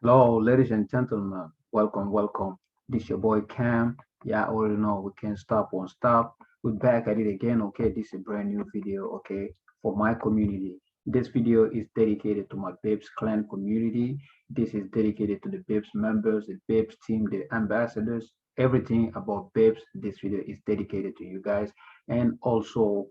Hello, ladies and gentlemen. Welcome, welcome. This your boy Cam. Yeah, I already know we can't stop, won't stop. We're back at it again. Okay, this is a brand new video. Okay, for my community. This video is dedicated to my Babes Clan community. This is dedicated to the Babes members, the Babes team, the ambassadors, everything about Babes. This video is dedicated to you guys, and also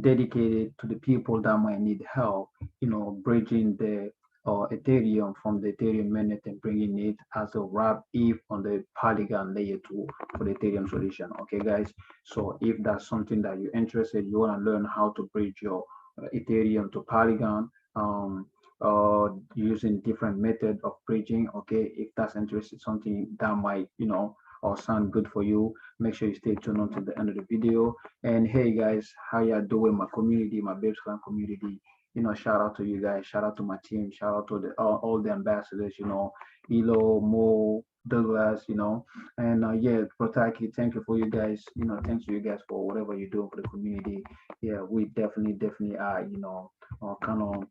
dedicated to the people that might need help. Bridging the or Ethereum from the Ethereum Mainnet and bringing it as a wrap if on the Polygon Layer 2 for the Ethereum solution. Okay, guys. So if that's something that you're interested, you want to learn how to bridge your Ethereum to Polygon, using different method of bridging. Okay, if that's interested, something that might or sound good for you, make sure you stay tuned until the end of the video. And hey guys, how y'all doing, my community, my Babes Clan community? Shout out to you guys, shout out to my team, shout out to all the ambassadors, Elo, Mo, Douglas, and yeah, Protaki, thank you for you guys, thanks to you guys for whatever you do for the community. Yeah, we definitely are, kind of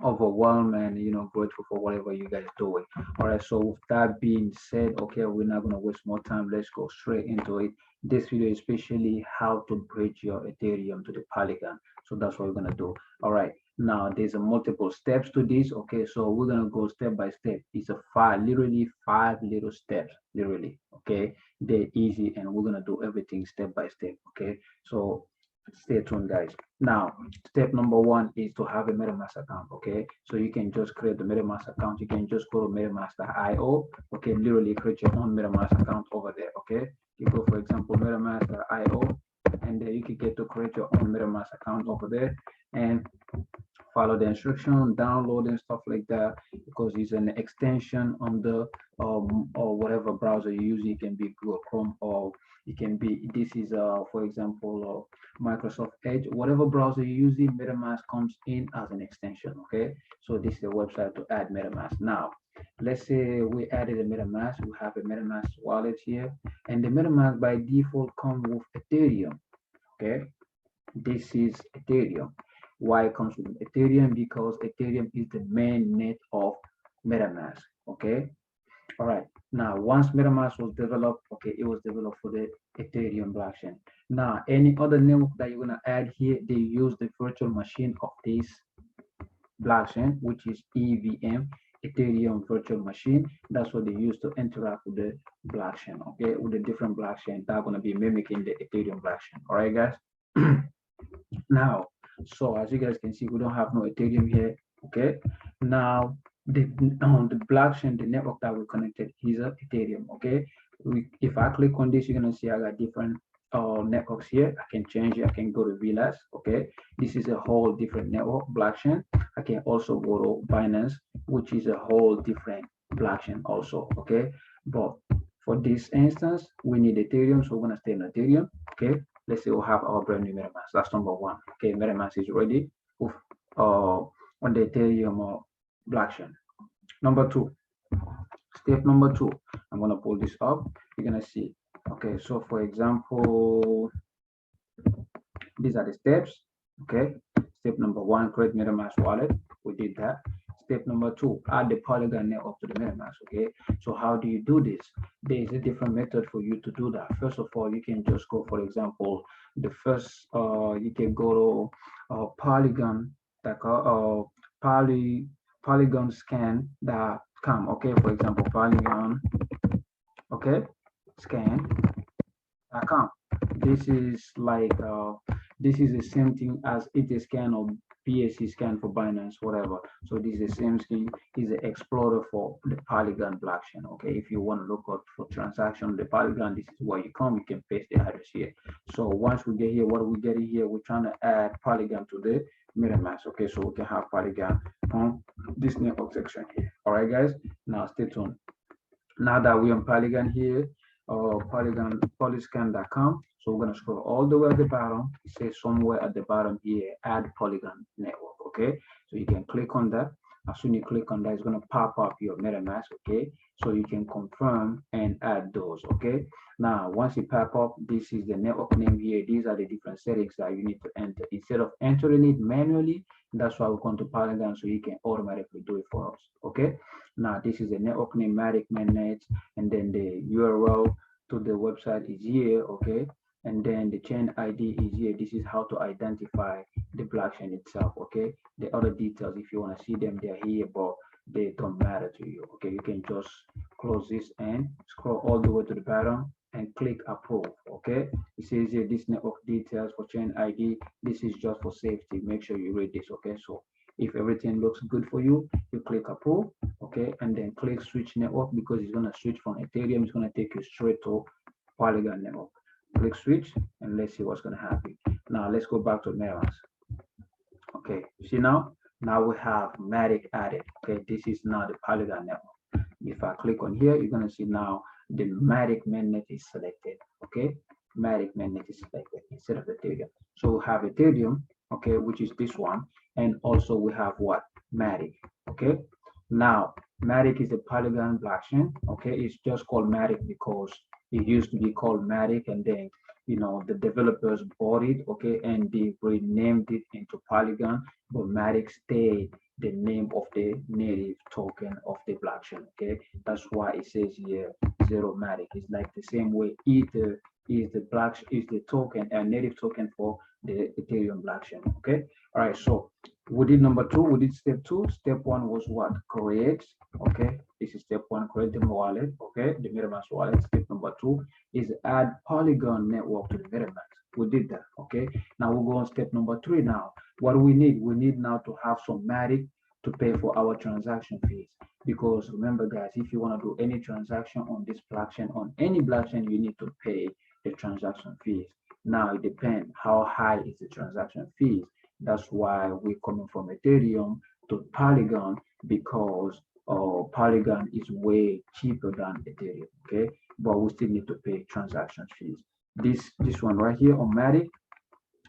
overwhelmed and grateful for whatever you guys doing. All right, so with that being said, okay, we're not gonna waste more time. Let's go straight into it. This video is especially how to bridge your Ethereum to the Polygon. So that's what we're gonna do. All right, now there's a multiple steps to this. Okay, so we're gonna go step by step. It's a literally five little steps, literally. Okay, they're easy, and we're gonna do everything step by step. Okay, so stay tuned, guys. Now, step number one is to have a MetaMask account. Okay, so you can just create the MetaMask account. You can just go to metamask.io. Okay, literally create your own MetaMask account over there. Okay, you go, for example, metamask.io, and then you can get to create your own MetaMask account over there and follow the instruction, download and stuff like that, because it's an extension on the or whatever browser you use. It can be Google Chrome, or it can be, this is for example Microsoft Edge. Whatever browser you use, MetaMask comes in as an extension. Okay, so this is a website to add MetaMask. Now let's say we added a MetaMask, we have a MetaMask wallet here, and the MetaMask by default comes with Ethereum. Okay, this is Ethereum. Why it comes with Ethereum? Because Ethereum is the main net of MetaMask. Okay. All right. Now, once MetaMask was developed, okay, it was developed for the Ethereum blockchain. Now, any other network that you're gonna add here, they use the virtual machine of this blockchain, which is EVM, Ethereum virtual machine. That's what they use to interact with the blockchain. Okay, with the different blockchain that are gonna be mimicking the Ethereum blockchain. All right, guys. Now, so as you guys can see, we don't have no Ethereum here. Okay, now the blockchain, the network that we connected is a Ethereum. Okay, if I click on this, you're gonna see I got different networks here. I can change it. I can go to Villas. Okay, this is a whole different network blockchain. I can also go to Binance, which is a whole different blockchain also. Okay, but for this instance, we need Ethereum, so we're gonna stay on Ethereum. Okay, let's say we'll have our brand new MetaMask. That's number one. Okay, MetaMask is ready with, on the Ethereum blockchain. Number two, step number two, I'm gonna pull this up. You're gonna see. Okay, so for example, these are the steps. Okay, step number one, create MetaMask wallet. We did that. Step number two, add the Polygon network to the MetaMask. Okay, so how do you do this? There is a different method for you to do that. First of all, you can just go, for example, the first, you can go to Polygon, polygonscan.com. Okay, for example, Polygon, okay, scan.com. This is like this is the same thing as Etherscan or BSC scan for Binance, whatever. So this is the same thing. Is the explorer for the Polygon blockchain. Okay, if you want to look up for transaction on the Polygon, this is where you come. You can paste the address here. So once we get here, what we get here, we're trying to add Polygon to the MetaMask. Okay, so we can have Polygon on this network section here. All right, guys. Now stay tuned. Now that we're on Polygon here, polyscan.com. So we're gonna scroll all the way at the bottom. It says somewhere at the bottom here, add Polygon network. Okay, so you can click on that. As soon as you click on that, it's gonna pop up your MetaMask. Okay, so you can confirm and add those. Okay, now once it pop up, this is the network name here. These are the different settings that you need to enter. Instead of entering it manually, That's why we come to Polygon, so you can automatically do it for us. Okay. Now this is the network name Matic Mainnet, and then the URL to the website is here. Okay. And then the chain ID is here. This is how to identify the blockchain itself. Okay. The other details, if you want to see them, they're here, but they don't matter to you. Okay. You can just close this and scroll all the way to the bottom and click approve. Okay. It says here this network details for chain ID. This is just for safety. Make sure you read this. Okay. So if everything looks good for you, you click approve. Okay. And then click switch network, because it's going to switch from Ethereum. It's going to take you straight to Polygon network. Click switch and let's see what's going to happen. Now let's go back to Metamask. Okay. See now we have Matic added. Okay. This is now the Polygon network. If I click on here, you're going to see now the Matic Mainnet is selected. Okay. Matic Mainnet is selected instead of Ethereum. So we have Ethereum, okay, which is this one, and also we have what? Matic. Okay. Now Matic is a Polygon blockchain. Okay. It's just called Matic because it used to be called Matic, and then the developers bought it, okay, and they renamed it into Polygon, but Matic stayed the name of the native token of the blockchain. Okay, that's why it says here zero Matic. It's like the same way Ether is the token, a native token for the Ethereum blockchain. Okay, all right. So we did number 2. We did step 2. Step 1 was what? Create. Okay, this is step 1. Create the wallet. Okay, the Metamask wallet. Step number 2 is add Polygon network to the Metamask. We did that. Okay, now we'll go on step number 3 now. What do we need? We need now to have some Matic to pay for our transaction fees. Because remember, guys, if you want to do any transaction on this blockchain, on any blockchain, you need to pay the transaction fees. Now it depends how high is the transaction fees. That's why we're coming from Ethereum to Polygon, because Polygon is way cheaper than Ethereum. Okay, but we still need to pay transaction fees. This one right here on Matic,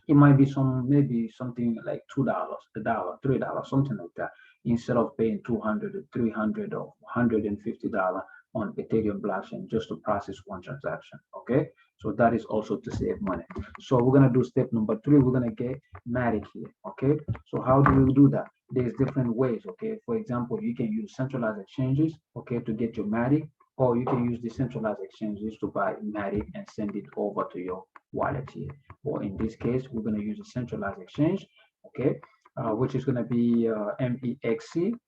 it might be maybe something like $2, $1, $3, something like that, instead of paying $200 to $300 or $150 on Ethereum blockchain just to process one transaction. Okay, so that is also to save money. So we're gonna do step number 3. We're gonna get Matic here. Okay, so how do we do that? There's different ways. Okay, for example, you can use centralized exchanges, okay, to get your Matic, or you can use decentralized exchanges to buy Matic and send it over to your wallet here. Or in this case, we're going to use a centralized exchange, okay, which is going to be MEXC.com,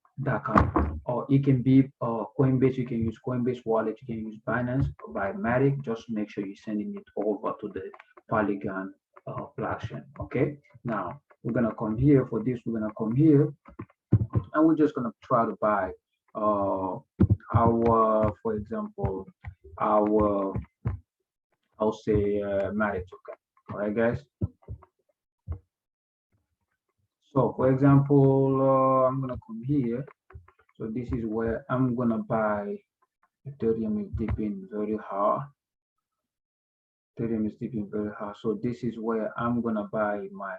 or it can be Coinbase. You can use Coinbase wallet, you can use Binance or buy Matic. Just make sure you're sending it over to the Polygon blockchain. Okay, now we're going to come here. For this, we're going to come here and we're just going to try to buy for example, I'll say Matic token. All right, guys. So for example, I'm gonna come here. So this is where I'm gonna buy. Ethereum is dipping very hard. Ethereum is dipping very hard. So this is where I'm gonna buy my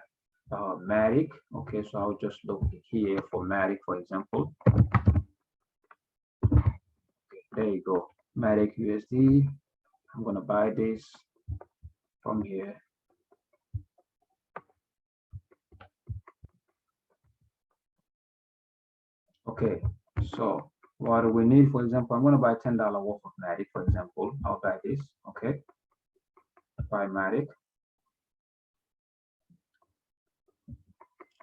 Matic. Okay, so I'll just look here for Matic, for example. There you go, Matic USD. I'm gonna buy this from here. Okay, so what do we need? For example, I'm gonna buy $10 worth of Matic, for example. I'll buy this. Okay, buy Matic.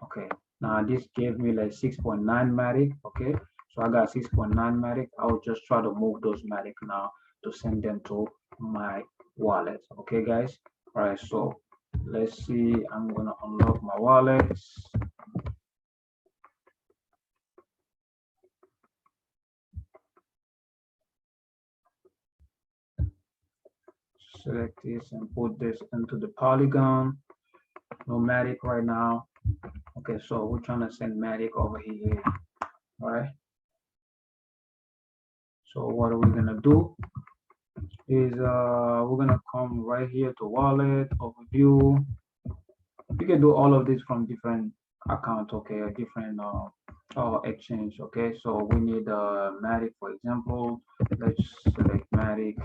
Okay, now this gave me like 6.9 Matic. Okay, so I got 6.9 Matic. I'll just try to move those Matic now to send them to my wallet. Okay, guys. All right, so let's see. I'm gonna unlock my wallet. Select this and put this into the Polygon. No Matic right now. Okay, so we're trying to send Matic over here. All right. So what are we gonna do? Is we're gonna come right here to wallet overview. You can do all of this from different accounts, okay, a different exchange. Okay, so we need Matic, for example. Let's select Matic.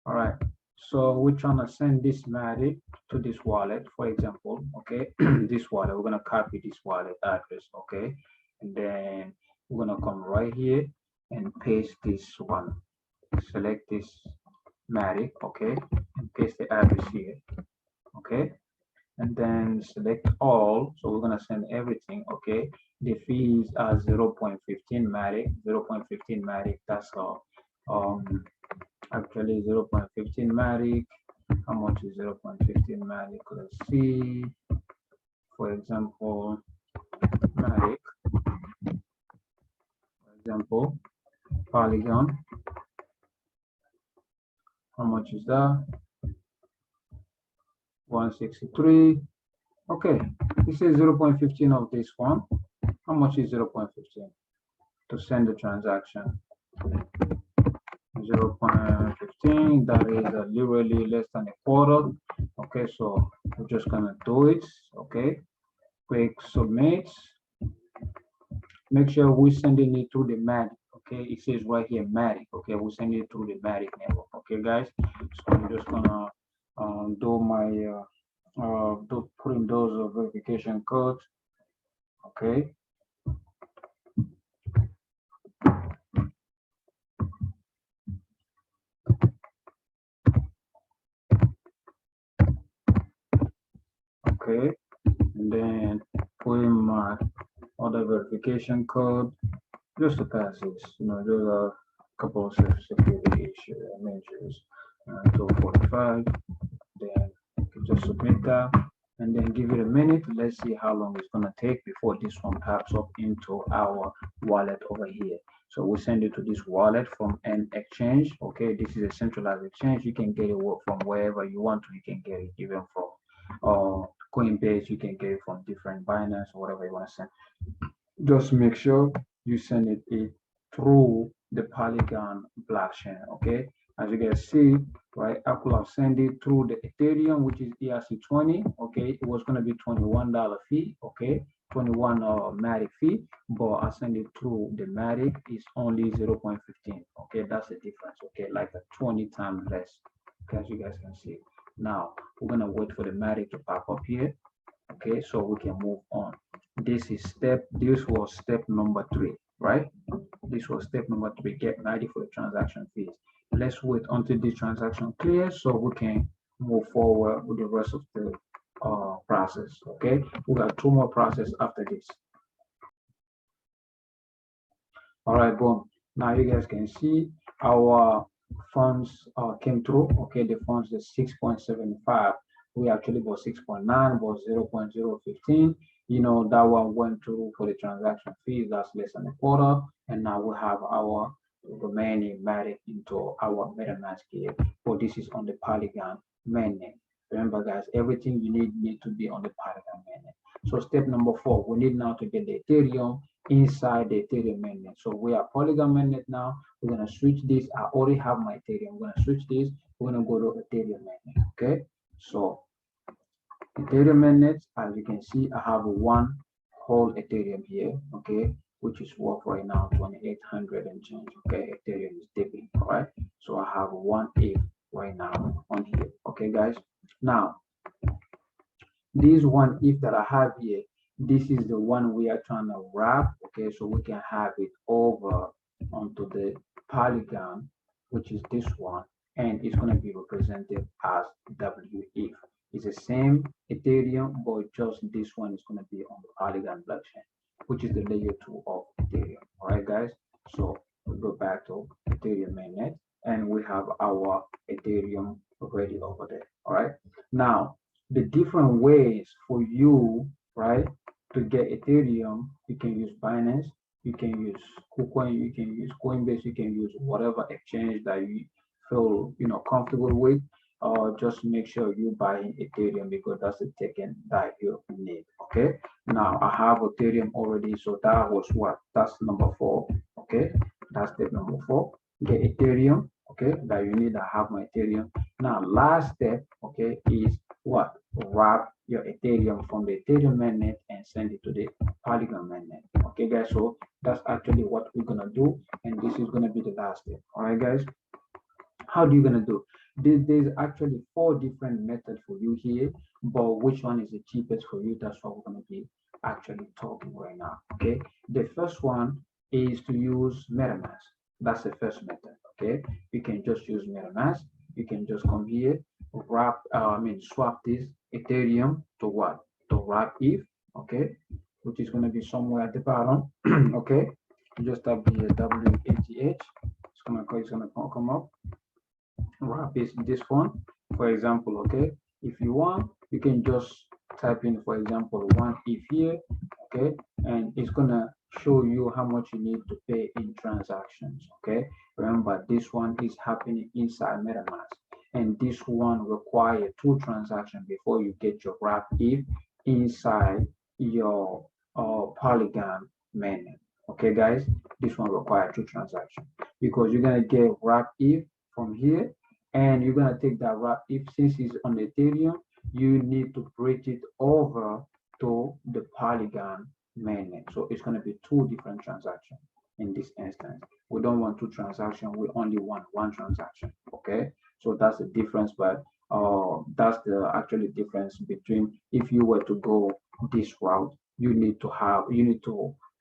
All right, so we're trying to send this Matic to this wallet, for example, okay, this wallet, we're going to copy this wallet address, okay, and then we're going to come right here and paste this one, select this Matic, okay, and paste the address here, okay, and then select all. So we're going to send everything, okay. The fees are 0.15 Matic, 0.15 Matic. That's all. Actually 0.15 Matic. How much is 0.15 Matic? Let's see. For example, Matic. For example, Polygon. How much is that? 163. Okay, this is 0.15 of this one. How much is 0.15 to send the transaction? 0.15, that is literally less than a quarter. Okay, so we're just gonna do it. Okay, click submit. Make sure we're sending it through the Matic. Okay, it says right here Matic. Okay, we're sending it through the Matic network. Okay, guys, so I'm just gonna do my put in those verification codes. Okay. Okay, and then put in my other verification code just to pass it. You know, those are a couple of security measures. 245. Then just submit that, and then give it a minute. Let's see how long it's gonna take before this one pops up into our wallet over here. So we send it to this wallet from an exchange. Okay, this is a centralized exchange. You can get it from wherever you want to. You can get it even from Coinbase. You can get it from different Binance or whatever you want to send. Just make sure you send it through the Polygon blockchain. Okay, as you guys see, right, I could have sent it through the Ethereum, which is ERC20. Okay, it was going to be $21 fee. Okay, 21 Matic fee, but I send it through the Matic is only 0.15. Okay, that's the difference. Okay, like a 20 times less. Okay, as you guys can see. Now we're gonna wait for the Matic to pop up here. Okay, so we can move on. This was step number 3, right? This was step number 3, get ready for the transaction fees. Let's wait until the transaction clears so we can move forward with the rest of the process. Okay, we got 2 more processes after this. All right, boom. Now you guys can see our funds came through. Okay, the funds is 6.75. We actually bought 6.9, bought 0.015. You know, that one went through for the transaction fees. That's less than a quarter. And now we have our remaining Matic into our Metamask here. But this is on the Polygon mainnet. Remember, guys, everything you need to be on the Polygon mainnet. So step number 4, we need now to get the Ethereum inside the Ethereum mainnet. So we are Polygon mainnet now. We're gonna switch this. I already have my Ethereum. We're gonna switch this. We're gonna go to Ethereum mainnet. Okay. So Ethereum mainnet, as you can see, I have one whole Ethereum here. Okay, which is worth right now 2,800 and change. Okay, Ethereum is dipping. All right. So I have 1 ETH right now on here. Okay, guys. Now this 1 ETH that I have here, this is the one we are trying to wrap. Okay, so we can have it over onto the Polygon, which is this one, and it's going to be represented as WETH. It's the same Ethereum, but just this one is going to be on the Polygon blockchain, which is the layer 2 of Ethereum. All right, guys. So we go back to Ethereum mainnet, and we have our Ethereum already over there. All right. Now, the different ways for you, right, to get Ethereum, you can use Binance, you can use KuCoin, you can use Coinbase, you can use whatever exchange that you feel comfortable with. Just make sure you buy Ethereum because that's the token that you need. Okay. Now I have Ethereum already, so that was what? That's number 4. Okay. That's step number 4. Get Ethereum. Okay. That you need. I have my Ethereum. Now last step, okay, is what? Wrap your Ethereum from the Ethereum mainnet and send it to the Polygon mainnet. Okay, guys. So that's actually what we're gonna do, and this is gonna be the last step. All right, guys. How do you gonna do? There's actually 4 different methods for you here, but which one is the cheapest for you? That's what we're going to be actually talking right now. Okay, the first one is to use Metamask. That's the first method. Okay, you can just use Metamask. You can just come here, swap this Ethereum to what? To wrap ETH. Okay, which is going to be somewhere at the bottom. Okay, you just type the WETH. It's gonna come up. Wrap is this one, for example. Okay, if you want, you can just type in, for example, 1 ETH here. Okay, and it's gonna show you how much you need to pay in transactions. Okay, remember this one is happening inside MetaMask, and this one require 2 transactions before you get your wrap ETH inside your Polygon mainnet. Okay, guys, this one requires 2 transactions because you're gonna get wrap ETH from here, and you're gonna take that wrap ETH. Since it's on Ethereum, you need to bridge it over to the Polygon mainnet. So it's gonna be 2 different transactions in this instance. We don't want 2 transactions. We only want 1 transaction. Okay, so that's the difference. But that's the actually difference between if you were to go this route, you need to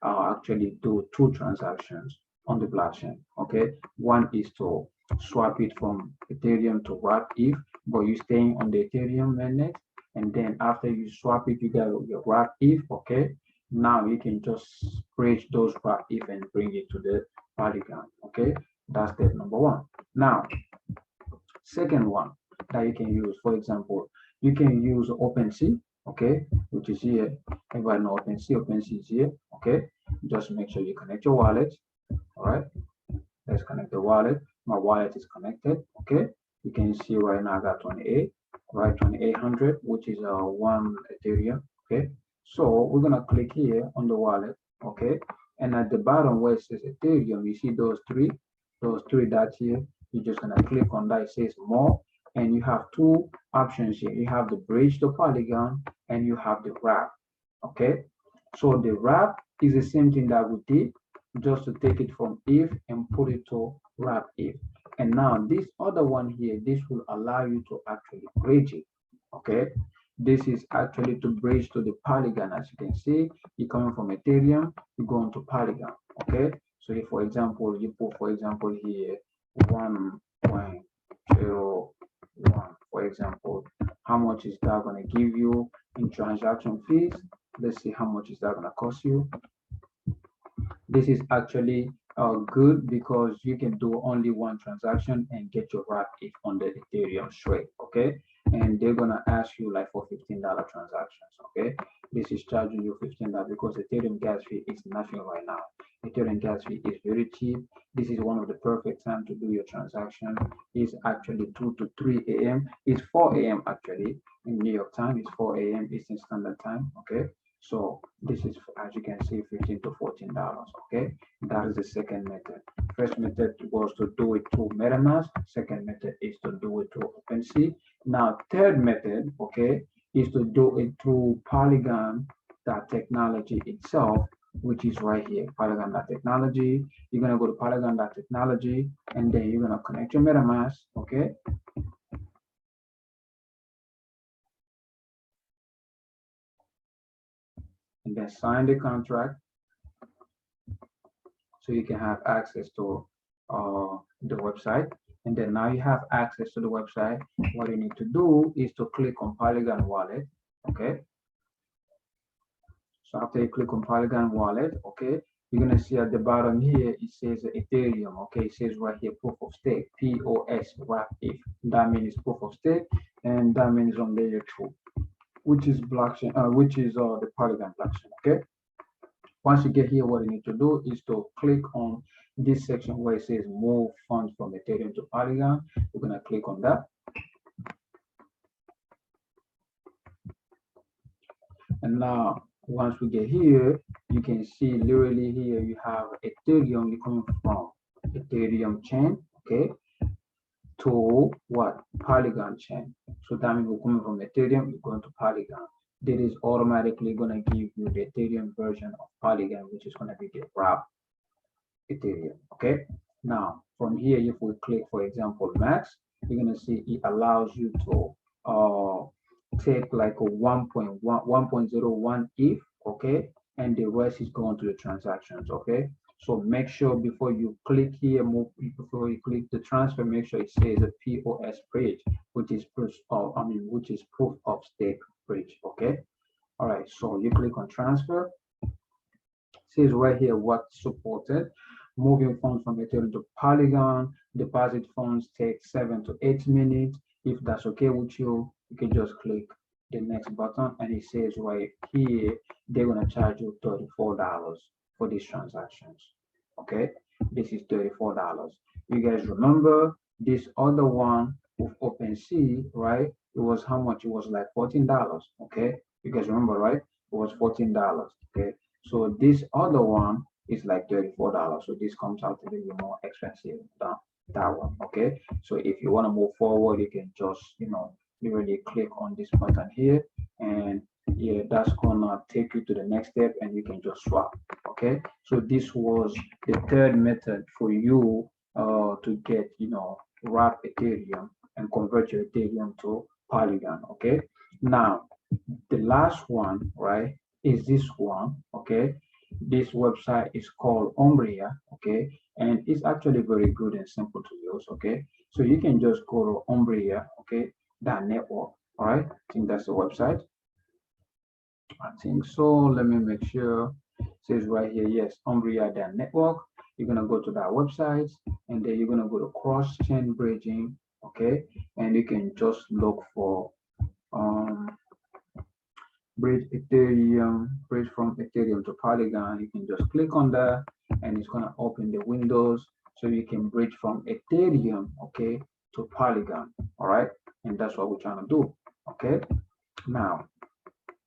actually do 2 transactions on the blockchain. Okay, one is to swap it from Ethereum to wrap ETH, but you're staying on the Ethereum mainnet, and then after you swap it, you get your wrap ETH. Okay, now you can just bridge those wrap ETH and bring it to the Polygon. Okay, that's step number 1. Now, second one that you can use, for example, you can use OpenSea. Okay, which is here. Everybody know OpenSea. OpenSea is here. Okay, just make sure you connect your wallet. All right, let's connect the wallet. My wallet is connected. Okay, you can see right now I got 28, right, 2800, which is 1 Ethereum. Okay, so we're gonna click here on the wallet. Okay, and at the bottom where it says Ethereum, you see those three dots here. You're just gonna click on that. It says more, and you have 2 options here. You have the bridge to Polygon, and you have the wrap. Okay, so the wrap is the same thing that we did, just to take it from ETH and put it to wrap ETH. And now this other one here, this will allow you to actually bridge it. Okay, this is actually to bridge to the Polygon. As you can see, you're coming from Ethereum, you're going to Polygon. Okay, so if, for example, you put, for example, here 1.01, for example, how much is that going to give you in transaction fees? Let's see how much is that going to cost you. This is actually good because you can do only 1 transaction and get your wrap ETH on the Ethereum straight. Okay, and they're gonna ask you like for $15 transactions. Okay, this is charging you $15 because Ethereum gas fee is nothing right now. Ethereum gas fee is very cheap. This is one of the perfect time to do your transaction. It's actually 2 to 3 a.m. It's 4 a.m. actually in New York time. It's 4 a.m. Eastern Standard Time. Okay, so this is, as you can see, $15 to $14. Okay, that is the second method. First method was to do it through MetaMask. Second method is to do it through OpenSea. Now, third method, okay, is to do it through Polygon technology itself, which is right here. Polygon technology. You're gonna go to Polygon technology, and then you're gonna connect your MetaMask. Okay. And then sign the contract so you can have access to the website. And then now you have access to the website. What you need to do is to click on Polygon wallet. Okay, so after you click on Polygon wallet, okay, you're gonna see at the bottom here it says Ethereum. Okay, it says right here proof of stake, POS wrap ETH. That means proof of stake, and that means on layer 2, which is blockchain, which is the Polygon blockchain. Okay, once you get here, what you need to do is to click on this section where it says move funds from Ethereum to Polygon. We're gonna click on that, and now once we get here, you can see literally here you have Ethereum. You're coming from Ethereum chain, okay, to what? Polygon chain. So that means we're coming from Ethereum, we're going to Polygon. That is automatically going to give you the Ethereum version of Polygon, which is going to be the wrap Ethereum. Okay. Now from here, if we click, for example, max, you're gonna see it allows you to take like a 1.01 ETH, okay, and the rest is going to the transactions, okay. So make sure before you click here, before you click the transfer, make sure it says a POS bridge, which is proof of, which is proof of stake bridge, okay. All right, so you click on transfer. It says right here what's supported. Moving funds from Ethereum to Polygon. Deposit funds take 7 to 8 minutes. If that's okay with you, you can just click the next button, and it says right here they're gonna charge you $34 for these transactions. Okay, this is $34. You guys remember this other one with OpenSea, right? It was how much? It was like $14. Okay, you guys remember, right? It was $14. Okay, so this other one is like $34. So this comes out to be more expensive than that one. Okay, so if you want to move forward, you can just you really click on this button here, and yeah, that's gonna take you to the next step, and you can just swap. Okay, so this was the third method for you to get wrap Ethereum and convert your Ethereum to Polygon. Okay, now the last one, right, is this one. Okay, this website is called Umbria. Okay, and it's actually very good and simple to use. Okay, so you can just go to Umbria. Okay, that network. All right, I think that's the website. I think so. Let me make sure. It says right here, yes, Umbria network. You're gonna go to that website, and then you're gonna go to cross-chain bridging. Okay, and you can just look for bridge Ethereum, bridge from Ethereum to Polygon. You can just click on that, and it's gonna open the windows so you can bridge from Ethereum, okay, to Polygon. All right, and that's what we're trying to do. Okay, now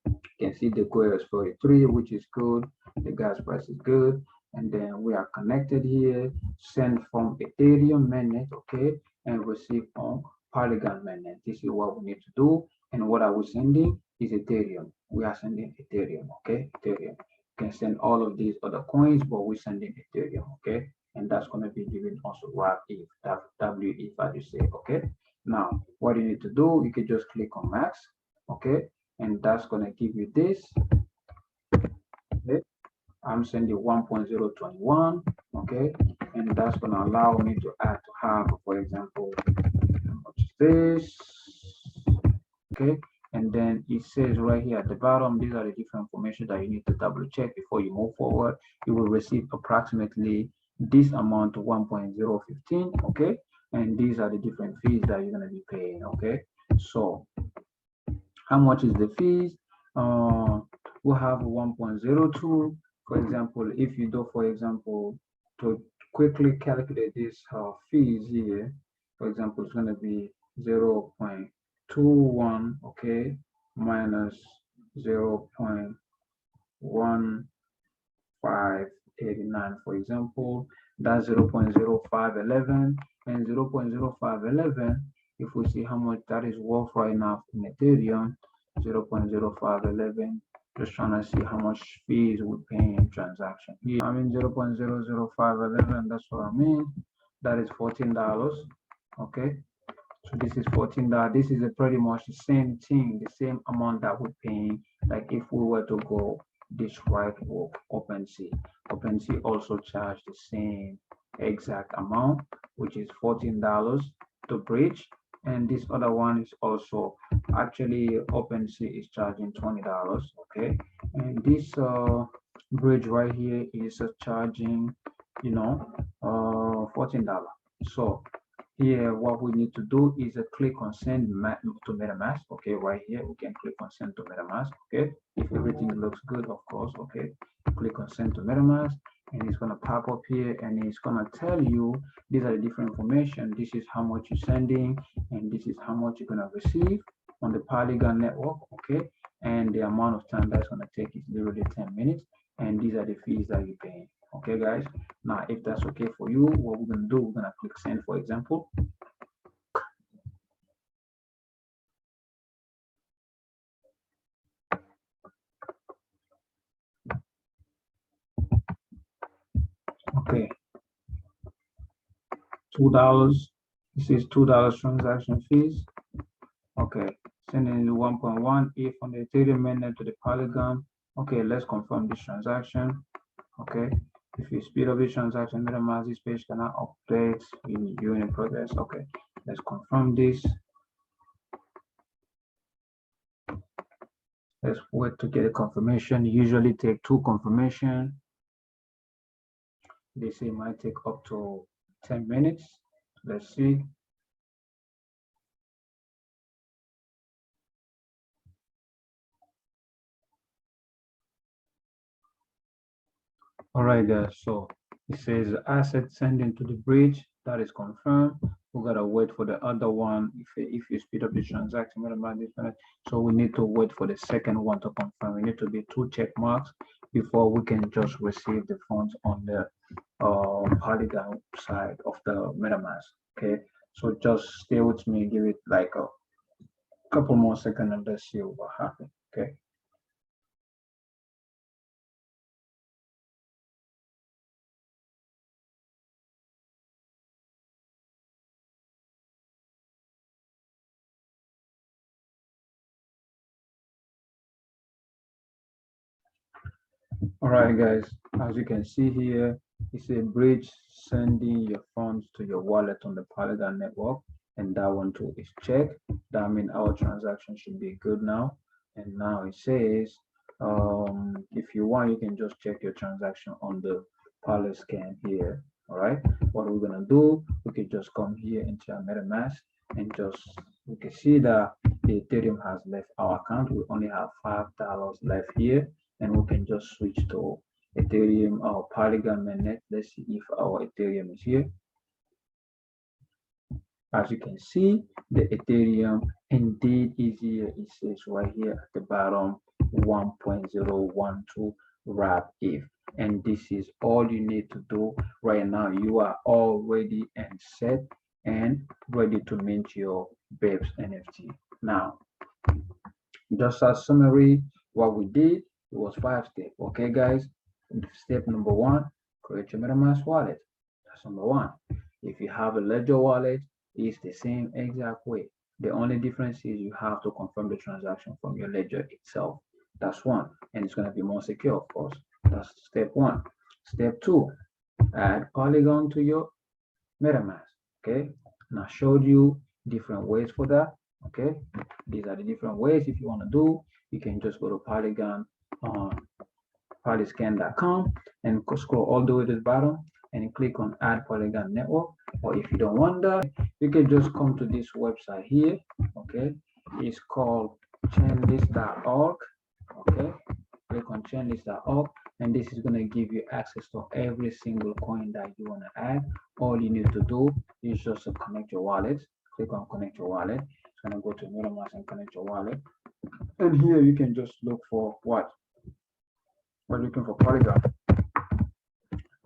you can see the Goer is 43, which is good. The gas price is good, and then we are connected here. Send from Ethereum Mainnet, okay, and receive on Polygon Mainnet. This is what we need to do. And what are we sending? Is Ethereum. We are sending Ethereum, okay? Ethereum. You can send all of these other coins, but we're sending Ethereum, okay? And that's going to be giving also wrap ETH, WETH, as you say, okay? Now, what you need to do, you can just click on max, okay? And that's going to give you this, okay? I'm sending 1.021, okay? And that's going to allow me to add to have, for example, how much is this, okay? And then it says right here at the bottom, these are the different information that you need to double check before you move forward. You will receive approximately this amount to 1.015, okay? And these are the different fees that you're gonna be paying, okay? So how much is the fees? We'll have 1.02, for example. If you do, for example, to quickly calculate this fees here, for example, it's gonna be 0.21, okay, minus 0.1589, for example. That's 0.0511, and 0.0511, if we see how much that is worth right now in Ethereum, 0.0511, just trying to see how much fees we pay in transaction here. I mean 0.00511, that's what I mean. That is $14, okay? So this is $14. This is pretty much the same thing, the same amount that we're paying, like if we were to go this right with OpenSea. OpenSea also charge the same exact amount, which is $14 to bridge. And this other one is also, actually OpenSea is charging $20, okay? And this bridge right here is charging, $14. So here, what we need to do is click on send to Metamask. Okay, right here, we can click on send to Metamask. Okay, if everything looks good, of course. Okay, click on send to Metamask, and it's gonna pop up here, and it's gonna tell you these are the different information. This is how much you're sending, and this is how much you're gonna receive on the Polygon network. Okay, and the amount of time that's gonna take is literally 10 minutes, and these are the fees that you're paying. Okay, guys. Now, if that's okay for you, what we're gonna do, we're gonna click send, for example. Okay, $2. This is $2 transaction fees. Okay, sending 1.1 ETH from the Ethereum mainnet to the Polygon. Okay, let's confirm this transaction. Okay, if you speed up this transaction, Metamask, this page cannot update in viewing progress. Okay, let's confirm this. Let's wait to get a confirmation. Usually take 2 confirmation. They say it might take up to 10 minutes. Let's see. All right, guys. So it says asset sending to the bridge. That is confirmed. We gotta wait for the other one. If you speed up the transaction, so we need to wait for the second one to confirm. We need to be 2 check marks before we can just receive the funds on the Polygon side of the MetaMask. Okay, so just stay with me. Give it like a couple more seconds and let's see what happens. Okay. All right, guys, as you can see here, it's a bridge sending your funds to your wallet on the Polygon network, and that one too is checked. That means our transaction should be good now. And now it says, if you want, you can just check your transaction on the Poly scan here. All right, what we're gonna do, we can just come here into our MetaMask and just we can see that the Ethereum has left our account. We only have $5 left here, and we can just switch to Ethereum or Polygon Mainnet. Let's see if our Ethereum is here. As you can see, the Ethereum indeed is here. It says right here at the bottom 1.012 wrap ETH. And this is all you need to do right now. You are all ready and set and ready to mint your BEPS NFT. Now, just as summary, what we did, it was 5 steps. Okay, guys. Step number 1, create your MetaMask wallet. That's number 1. If you have a Ledger wallet, it's the same exact way. The only difference is you have to confirm the transaction from your Ledger itself. That's 1, and it's going to be more secure, of course. That's step 1. Step 2, add Polygon to your MetaMask. Okay, and I showed you different ways for that. Okay, these are the different ways. If you want to do, you can just go to Polygon polyscan.com and scroll all the way to the bottom and click on add Polygon network. Or if you don't want that, you can just come to this website here. Okay, it's called chainlist.org. Okay, click on chainlist.org, and this is going to give you access to every single coin that you want to add. All you need to do is just to connect your wallet. Click on connect your wallet. It's going to go to Metamask and connect your wallet, and here you can just look for what we're looking for. Polygon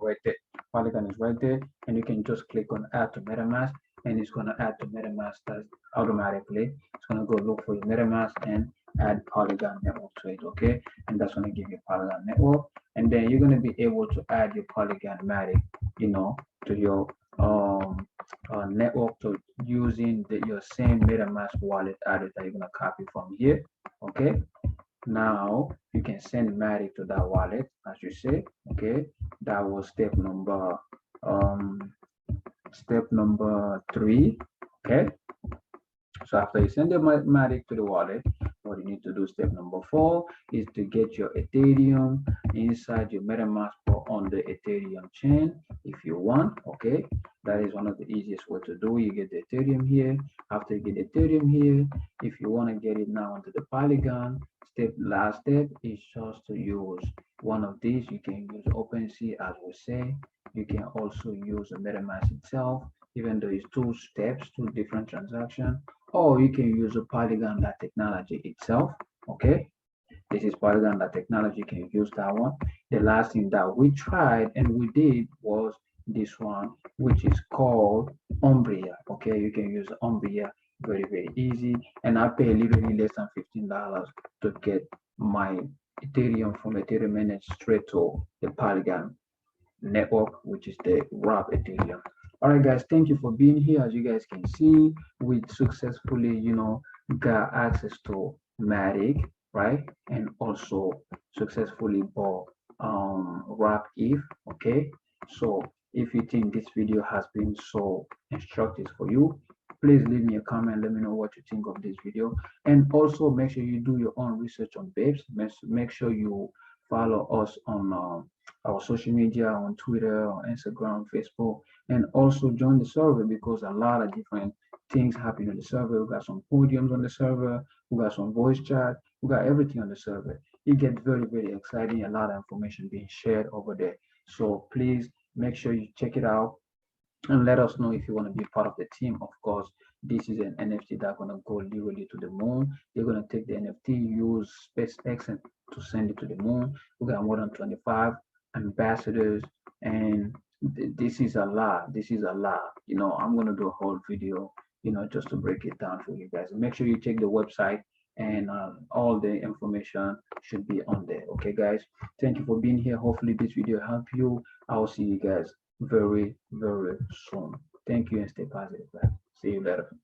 right there. Polygon is right there, and you can just click on add to MetaMask, and it's going to add to MetaMask automatically. It's going to go look for your MetaMask and add Polygon network to it. Okay, and that's going to give you Polygon network, and then you're going to be able to add your Polygon Matic, to your network to using your same MetaMask wallet address that you're going to copy from here. Okay, now you can send Matic to that wallet, as you say. Okay, that was step number 3. Okay, so after you send the Matic to the wallet, what you need to do, step number 4, is to get your Ethereum inside your MetaMask or on the Ethereum chain if you want. Okay, that is one of the easiest way to do. You get the Ethereum here. After you get Ethereum here, if you want to get it now into the Polygon, last step is just to use one of these. You can use OpenSea, as we say. You can also use the MetaMask itself, even though it's 2 steps, 2 different transactions. Or you can use a Polygon technology itself. Okay, this is Polygon technology. You can use that one. The last thing that we tried and we did was this one, which is called Umbria. Okay, you can use Umbria, very, very easy. And I pay literally less than $15 to get my Ethereum from Ethereum Mainnet straight to the Polygon network, which is the wrap Ethereum. All right, guys, thank you for being here. As you guys can see, we successfully, got access to Matic, right? And also successfully bought Wrap ETH. Okay. So if you think this video has been so instructive for you, please leave me a comment. Let me know what you think of this video. And also make sure you do your own research on Babes. Make sure you follow us on our social media on Twitter, on Instagram, Facebook, and also join the server because a lot of different things happen on the server. We got some podiums on the server, we got some voice chat, we got everything on the server. It gets very, very exciting. A lot of information being shared over there. So please make sure you check it out and let us know if you want to be part of the team. Of course, this is an NFT that's going to go literally to the moon. They're going to take the NFT, use SpaceX to send it to the moon. We got more than 25 ambassadors, and this is a lot. This is a lot. I'm going to do a whole video, just to break it down for you guys. Make sure you check the website, and all the information should be on there. Okay, guys. Thank you for being here. Hopefully, this video helped you. I'll see you guys very, very soon. Thank you and stay positive. Bye. See you later.